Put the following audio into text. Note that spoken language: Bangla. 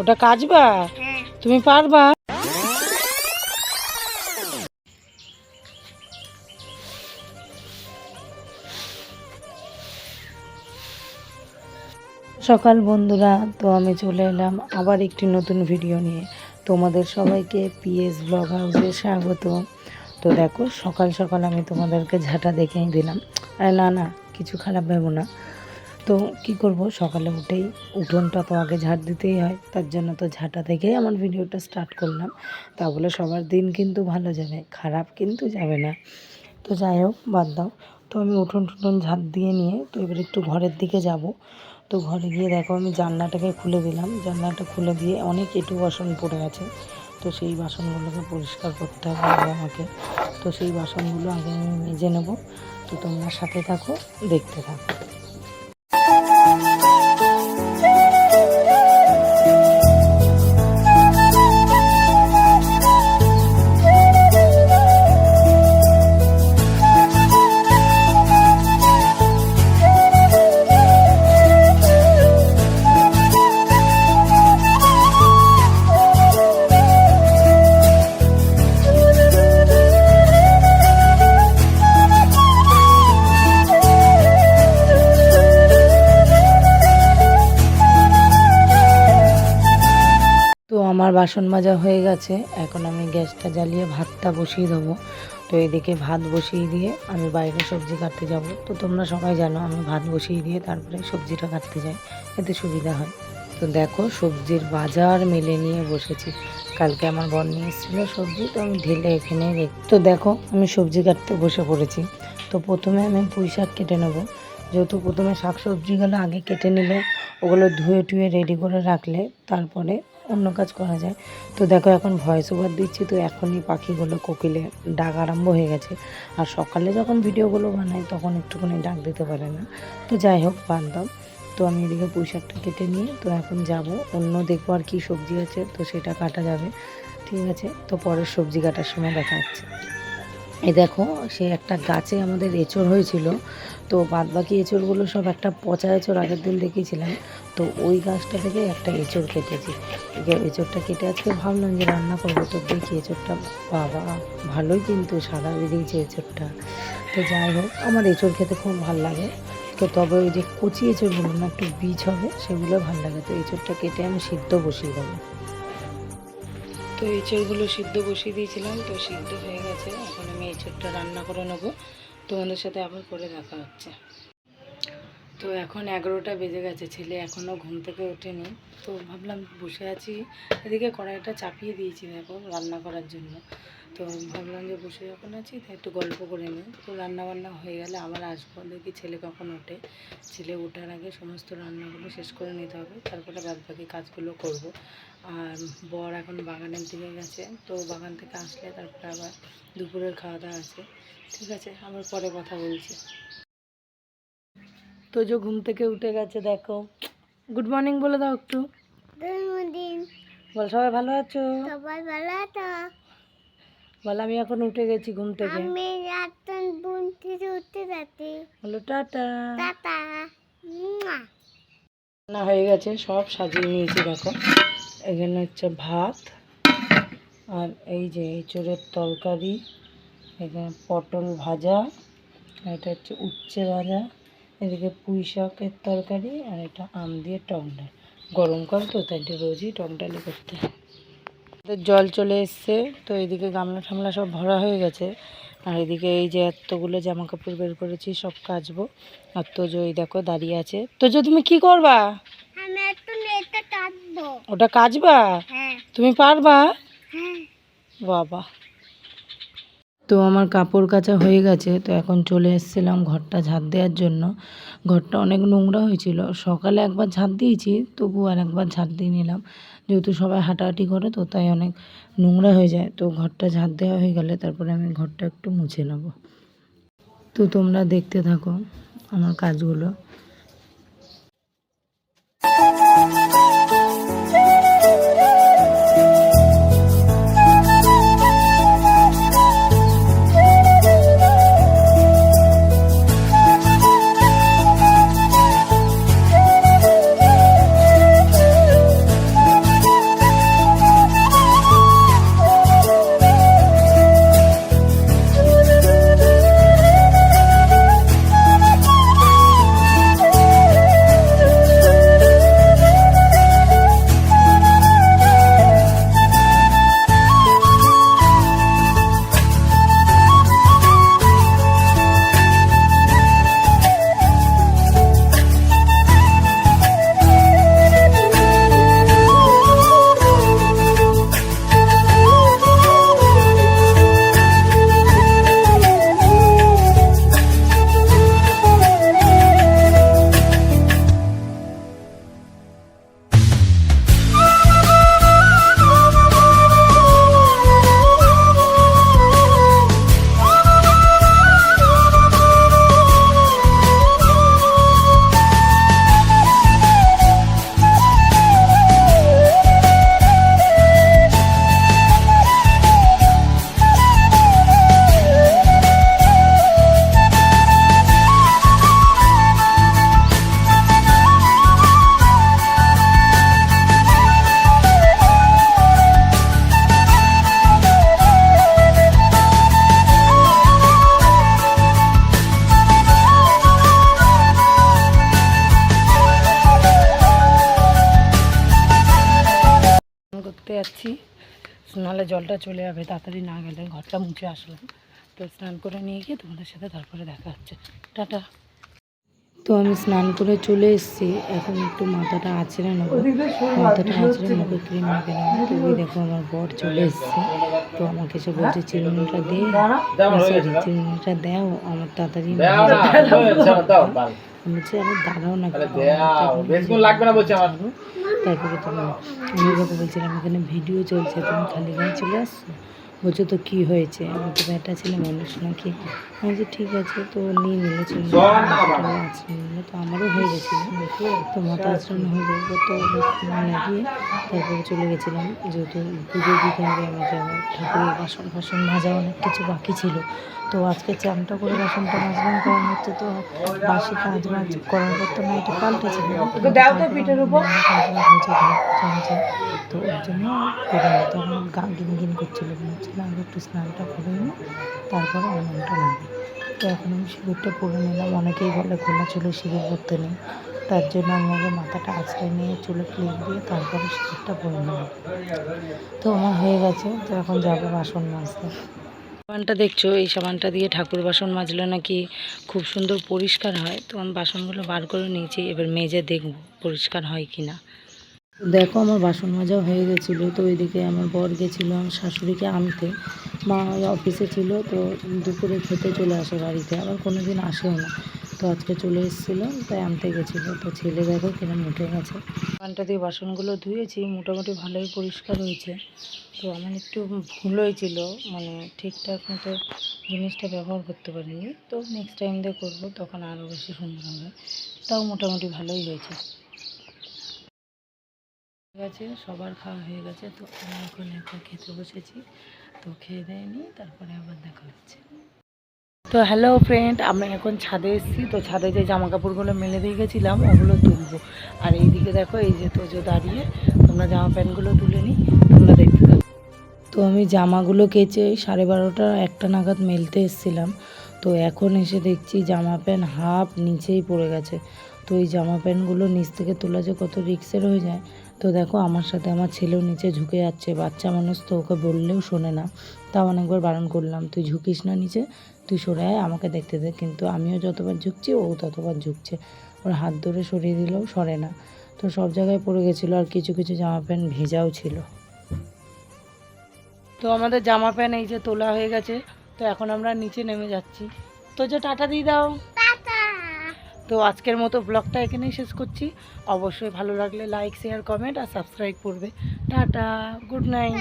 ওটা কাচবা? তুমি পারবা? সকাল বন্ধুরা, তো আমি চলে এলাম আবার একটি নতুন ভিডিও নিয়ে। তোমাদের সবাইকে পিএস ব্লগ হাউসে স্বাগত। তো দেখো, সকাল সকাল আমি তোমাদেরকে ঝাঁটা দেখেই দিলাম। আরে না না, কিছু খারাপ ভেবো না। তো কি করব, সকালে উঠেই উঠোনটা তো আগে ঝাড় দিতেই হয়, তার জন্য তো ঝাঁটা থেকেই আমার ভিডিওটা স্টার্ট করলাম। তা বলে সবার দিন কিন্তু ভালো যাবে, খারাপ কিন্তু যাবে না। তো যাই হোক, বাদ দাও। তো আমি উঠোন টুটন ঝাঁট দিয়ে নিয়ে তো এবার একটু ঘরের দিকে যাব। তো ঘরে গিয়ে দেখো, আমি জানলাটাকে খুলে দিলাম। জানলাটা খুলে দিয়ে অনেক এঁটো বাসন পড়ে আছে, তো সেই বাসনগুলোকে পরিষ্কার করতে হবে আমাকে। তো সেই বাসনগুলো আগে আমি মেজে নেব। তো তোমরা সাথে থাকো, দেখতে থাকো। আমার বাসন মাজা হয়ে গেছে, এখন আমি গ্যাসটা জ্বালিয়ে ভাতটা বসিয়ে দেবো। তো এদিকে ভাত বসিয়ে দিয়ে আমি বাইরে সবজি কাটতে যাব। তো তোমরা সবাই জানো আমি ভাত বসিয়ে দিয়ে তারপরে সবজিটা কাটতে যাই, এতে সুবিধা হয়। তো দেখো, সবজির বাজার মেলে নিয়ে বসেছি। কালকে আমার বর নিয়ে এসেছিলো সবজি, তো আমি ঢেলে এখানে তো দেখো, আমি সবজি কাটতে বসে পড়েছি। তো প্রথমে আমি পুঁই শাক কেটে নেবো। যেহেতু প্রথমে শাক সবজিগুলো আগে কেটে নিলে ওগুলো ধুয়ে টুয়ে রেডি করে রাখলে তারপরে অন্য কাজ করা যায়। তো দেখো, এখন ভয়েস ওভার দিচ্ছি, তো এখনই পাখিগুলো কোকিলে ডাক আরম্ভ হয়ে গেছে। আর সকালে যখন ভিডিওগুলো বানাই তখন একটুখানি ডাক দিতে পারে না। তো যাই হোক, বাদ দাও। তো আমি এদিকে পুঁই শাকটা কেটে নিয়ে তো এখন যাব অন্য, দেখবো আর কি সবজি আছে, তো সেটা কাটা যাবে। ঠিক আছে, তো পরের সবজি কাটার সময় দেখা যাচ্ছে। এই দেখো, সে একটা গাছে আমাদের এঁচড় হয়েছিল, তো বাদবাকি এঁচড়গুলো সব একটা পচা এঁচড় আগের দিন দেখিয়েছিলাম। তো ওই গাছটা থেকে একটা এঁচড় কেটেছি। এঁচড়টা কেটে আজকে ভাবলাম যে রান্না করবো। তো দেখি এঁচড়টা, বাবা ভালোই কিন্তু সাদা বেরিয়েছে এঁচড়টা। তো যাই হোক, আমার এঁচড় খেতে খুব ভালো লাগে। তো তবে ওই যে কচি এঁচড়গুলো না, একটু বীজ হবে, সেগুলো ভালো লাগে। তো এঁচড়টা কেটে আমি সিদ্ধ বসিয়ে দেবো। তো এঁচড়গুলো সিদ্ধ বসিয়ে দিয়েছিলাম, তো সিদ্ধ হয়ে গেছে। এখন আমি এঁচড়টা রান্না করে নেবো। তোমাদের সাথে আবার করে দেখা হচ্ছে। তো এখন 11টা বেজে গেছে, ছেলে এখনও ঘুম থেকে ওঠেনি। তো ভাবলাম বসে আছি, এদিকে কড়াইটা চাপিয়ে দিয়েছি দেখো রান্না করার জন্য। তো ভাবলাম যে বসে যখন আছি তাই একটু গল্প করে নিই। তো রান্নাবান্না হয়ে গেলে আবার আসবো, দেখি ছেলে কখন ওঠে। ছেলে ওঠার আগে সমস্ত রান্নাগুলো শেষ করে নিতে হবে, তারপরে বাদবাকি কাজগুলো করব। আর বর এখন বাগানের দিকে গেছে, তো বাগান থেকে আসলে তারপরে আবার দুপুরের খাওয়া দাওয়া আছে। ঠিক আছে, আবার পরে কথা বলছি। তো যে ঘুম থেকে উঠে গেছে, দেখো। গুড মর্নিং বলে দাও একটু। Good morning. বল, সবাই ভালো আছো? সবাই ভালো আছো? বল, আমি এখন উঠে গেছি ঘুম থেকে। আমি এখন ঘুম থেকে উঠে গেছি। বলো টাটা। টাটা। না, হয়ে গেছে, সব সাজিয়ে নিয়েছি দেখো। এখানে হচ্ছে ভাত, আর এই যে এঁচড়ের তরকারি, এখানে পটল ভাজা, এটা হচ্ছে উচ্ছে ভাজা, এদিকে পুঁই শাকের তরকারি, আর এটা আম দিয়ে টক ডাল। গরমকাল তো, তাই রোজই টক ডালই করতে হয়। জল চলে এসছে, তো এদিকে গামলা ঠামলা সব ভরা হয়ে গেছে। আর এদিকে এই যে এতগুলো জামা কাপড় বের করেছি, সব কাচবো। আর তোজো এই দেখো দাঁড়িয়ে আছে। তোজো, তুমি কি করবা? আমি একটু এটা কাটবো। ওটা কাচবা? হ্যাঁ। তুমি পারবা? হ্যাঁ। বাবা। তো আমার কাপড় কাচা হয়ে গেছে, তো এখন চলে এসেছিলাম ঘরটা ঝাড় দেওয়ার জন্য। ঘরটা অনেক নোংরা হয়েছিল, সকালে একবার ঝাড় দিয়েছি, তবু আর একবার ঝাড় দিয়ে নিলাম। যেহেতু সবাই হাঁটাহাঁটি করে, তো তাই অনেক নোংরা হয়ে যায়। তো ঘরটা ঝাড় দেওয়া হয়ে গেলে তারপরে আমি ঘরটা একটু মুছে নেব। তো তোমরা দেখতে থাকো আমার কাজগুলো। যাচ্ছি, নাহলে জলটা চলে যাবে, তাড়াতাড়ি না গেলে। ঘরটা মুছে আসলাম, তো স্নান করে নিয়ে গিয়ে তোমাদের সাথে তারপরে দেখা হচ্ছে। টাটা। তো আমি স্নান করে চলে এসেছি, এখন একটু মাথাটা আঁচড়ে নেবো, মাথাটা আঁচড়ে মুখে ক্রিম মেখে নেবো। তো ওই দেখো আমার বর চলে এসছে, তো আমাকে সে বলছে চিরুনিটা দে, সরি চিরুনিটা দাও আমার তাড়াতাড়ি। বলছে আমি দাঁড়াও না, তারপরে তুমি, আমি যখন বলছিলাম এখানে ভিডিও চলছে তুমি খালি গায়ে চলে আসছো, বলছো তো কী হয়েছে, আমি তো ব্যাটা ছেলে মানুষ নাকি। আমি বলছি ঠিক আছে, তো নিয়ে নিলে চলে আঁচড়ে নিলে, তো আমারও হয়ে গেছিলো, তো মাথা আঁচড়ানো হয়ে যাবে, তো লাগিয়ে তারপরে চলে গেছিলাম, যেহেতু পুজো দিতে হবে আমাকে, আবার ঠাকুরের বাসন ফাসন মাজা অনেক কিছু বাকি ছিল। তো আজকে চানটা করে বাসনটা মাজলাম, কারণ হচ্ছে তো বাসি কাজ বাজ করার পর তো নাইটে পাল্টেছিল, তো ওর জন্য করে নিই। তখন গা গিন গিন করছিলো, বলছিলাম আগে একটু স্নানটা করে নিই তারপরে অন্যটা লাগে। তো এখন আমি সিঁদুরটা পরে নিলাম, অনেকেই বলে খোলা চুলে সিঁদুর পরতে নেই, তার জন্য আমি আগে মাথাটা আঁচড়ে নিয়ে চুলে ক্লিপ দিয়ে তারপরে সিঁদুরটা পরে নিলাম। তো আমার হয়ে গেছে, তো এখন যাবো বাসন মাজতে। সাবানটা দেখছো, এই সাবানটা দিয়ে ঠাকুর বাসন মাজলে নাকি খুব সুন্দর পরিষ্কার হয়। তো আমি বাসনগুলো বার করে নিয়েছি, এবার মেজে দেখবো পরিষ্কার হয় কি না। দেখো আমার বাসন মাজা হয়ে গেছিলো, তো ওইদিকে আমার বর গেছিলো আমার শাশুড়িকে আনতে, মা অফিসে ছিল, তো দুপুরে খেতে চলে আসে বাড়িতে, আবার কোনো দিন আসেও না, তো আজকে চলে এসেছিলো, তাই আনতে গেছিলো। তো ছেলে দেখো কিরম উঠে গেছে। পানটা দিয়ে বাসনগুলো ধুয়েছি, মোটামুটি ভালোই পরিষ্কার হয়েছে। তো আমার একটু ভুল হয়েছিল, মানে ঠিকঠাক মতো জিনিসটা ব্যবহার করতে পারিনি, তো নেক্সট টাইম দিয়ে করবো, তখন আরও বেশি সুন্দর হবে। তাও মোটামুটি ভালোই হয়েছে। ঠিক আছে, সবার খাওয়া হয়ে গেছে, তো আমি এখন একা খেতে বসেছি, তো খেয়ে দেয়নি, তারপরে আবার দেখা হচ্ছে। তো হ্যালো ফ্রেন্ড, আমরা এখন ছাদে এসেছি, তো ছাদে যে জামা কাপড়গুলো মেলে দিয়ে গেছিলাম ওগুলো তুলবো। আর এইদিকে দেখো এই যে তোজো দাঁড়িয়ে, তোমরা জামা প্যান্টগুলো তুলে নিই, তোমরা দেখতে থাকো। তো আমি জামাগুলো কেচে 12:30 1টা নাগাদ মেলতে এসেছিলাম, তো এখন এসে দেখছি জামা প্যান্ট হাফ নিচেই পড়ে গেছে। তো এই জামা প্যান্টগুলো নিচ থেকে তোলা যে কত রিক্সের হয়ে যায়। তো দেখো আমার সাথে আমার ছেলেও নিচে ঝুঁকে যাচ্ছে, বাচ্চা মানুষ তো, ওকে বললেও শোনে না, তাও অনেকবার বারণ করলাম তুই ঝুঁকিস না নিচে, তুই সরে আয় আমাকে দেখতে দে, কিন্তু আমিও যতবার ঝুঁকছি ও ততবার ঝুঁকছে, ওর হাত ধরে সরিয়ে দিলেও সরে না। তো সব জায়গায় পড়ে গেছিলো, আর কিছু কিছু জামা প্যান্ট ভেজাও ছিল। তো আমাদের জামা প্যান্ট এই যে তোলা হয়ে গেছে, তো এখন আমরা নিচে নেমে যাচ্ছি। তো যে টাটা দিয়ে দাও। তো আজকের মতো ব্লগটা এখানেই শেষ করছি। অবশ্যই ভালো লাগলে লাইক শেয়ার কমেন্ট আর সাবস্ক্রাইব করবে। Tata, good night.